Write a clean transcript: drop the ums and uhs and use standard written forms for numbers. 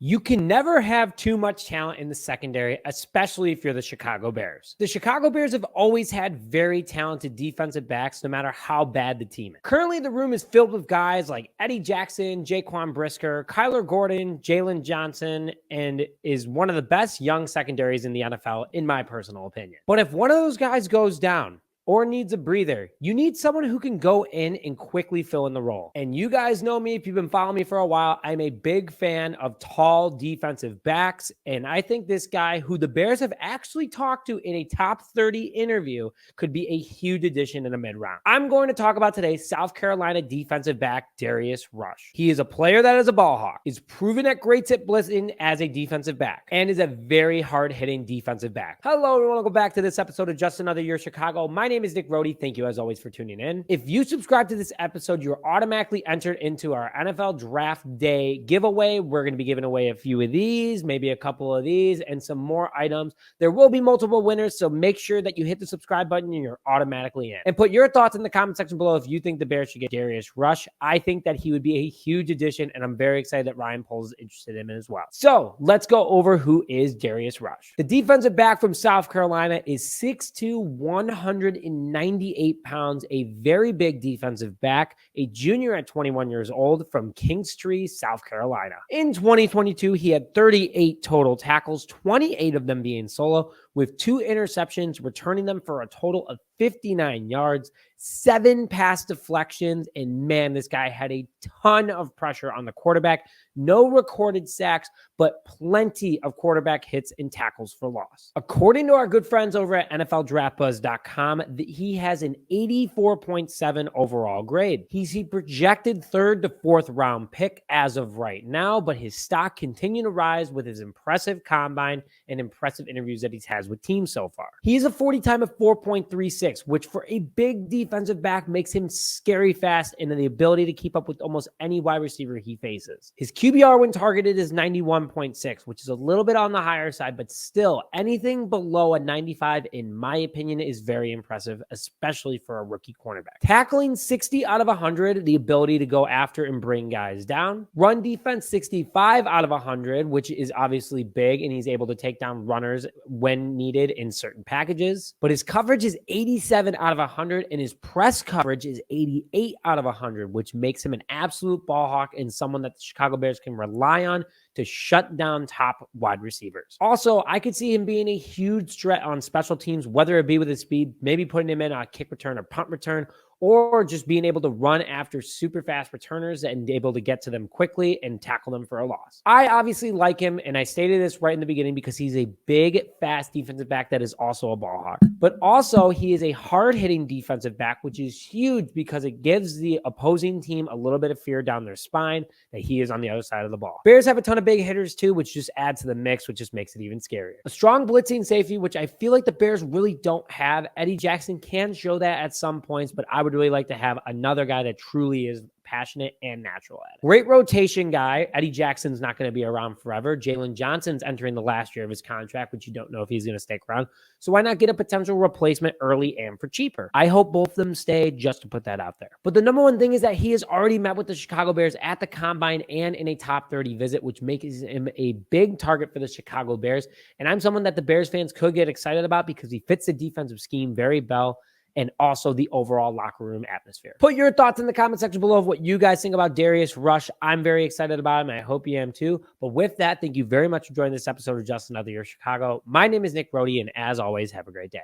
You can never have too much talent in the secondary, especially if you're the Chicago Bears. The Chicago Bears have always had very talented defensive backs, no matter how bad the team is. Currently, the room is filled with guys like Eddie Jackson, Jaquan Brisker, Kyler Gordon, Jalen Johnson, and is one of the best young secondaries in the NFL, in my personal opinion. But if one of those guys goes down, or needs a breather, you need someone who can go in and quickly fill in the role. And you guys know me, if you've been following me for a while, I'm a big fan of tall defensive backs. And I think this guy, who the Bears have actually talked to in a top 30 interview, could be a huge addition in a mid-round. I'm going to talk about today South Carolina defensive back Darius Rush. He is a player that is a ball hawk, is proven at great tip blitzing as a defensive back, and is a very hard-hitting defensive back. Hello, everyone. Welcome back to this episode of Just Another Year Chicago. My name is Nick Rohde. Thank you as always for tuning in. If you subscribe to this episode, you're automatically entered into our NFL Draft Day giveaway. We're going to be giving away a few of these, maybe a couple of these, and some more items. There will be multiple winners, so make sure that you hit the subscribe button and you're automatically in. And put your thoughts in the comment section below if you think the Bears should get Darius Rush. I think that he would be a huge addition, and I'm very excited that Ryan Poles is interested in him as well. So let's go over who is Darius Rush. The defensive back from South Carolina is 6'2", 198 pounds, a very big defensive back, a junior at 21 years old from Kingstree, South Carolina. In 2022, he had 38 total tackles, 28 of them being solo, with 2 interceptions, returning them for a total of 59 yards, 7 pass deflections, and man, this guy had a ton of pressure on the quarterback. No recorded sacks, but plenty of quarterback hits and tackles for loss. According to our good friends over at NFLDraftBuzz.com, he has an 84.7 overall grade. He's a projected 3rd to 4th round pick as of right now, but his stock continued to rise with his impressive combine and impressive interviews that he's had with teams so far. He has a 40 time of 4.36, which for a big defensive back makes him scary fast and the ability to keep up with almost any wide receiver he faces. His QBR when targeted is 91.6, which is a little bit on the higher side, but still anything below a 95, in my opinion, is very impressive, especially for a rookie cornerback. Tackling 60 out of 100, the ability to go after and bring guys down. Run defense 65 out of 100, which is obviously big, and he's able to take down runners when needed in certain packages. But his coverage is 87 out of 100, and his press coverage is 88 out of 100, which makes him an absolute ball hawk and someone that the Chicago Bears can rely on to shut down top wide receivers. Also, I could see him being a huge threat on special teams, whether it be with his speed, maybe putting him in a kick return or punt return, or just being able to run after super fast returners and able to get to them quickly and tackle them for a loss. I obviously like him, and I stated this right in the beginning because he's a big, fast defensive back that is also a ball hawk. But also, he is a hard-hitting defensive back, which is huge because it gives the opposing team a little bit of fear down their spine that he is on the other side of the ball. Bears have a ton of big hitters too, which just adds to the mix, which just makes it even scarier. A strong blitzing safety, which I feel like the Bears really don't have. Eddie Jackson can show that at some points, but I would really like to have another guy that truly is passionate and natural at it. Great rotation guy. Eddie Jackson's not going to be around forever. Jalen Johnson's entering the last year of his contract, which you don't know if he's going to stick around. So why not get a potential replacement early and for cheaper? I hope both of them stay, just to put that out there. But the number one thing is that he has already met with the Chicago Bears at the combine and in a top 30 visit, which makes him a big target for the Chicago Bears. And I'm someone that the Bears fans could get excited about because he fits the defensive scheme very well, and also the overall locker room atmosphere. Put your thoughts in the comment section below of what you guys think about Darius Rush. I'm very excited about him, and I hope you am too. But with that, thank you very much for joining this episode of Just Another Year Chicago. My name is Nick Rohde, and as always, have a great day.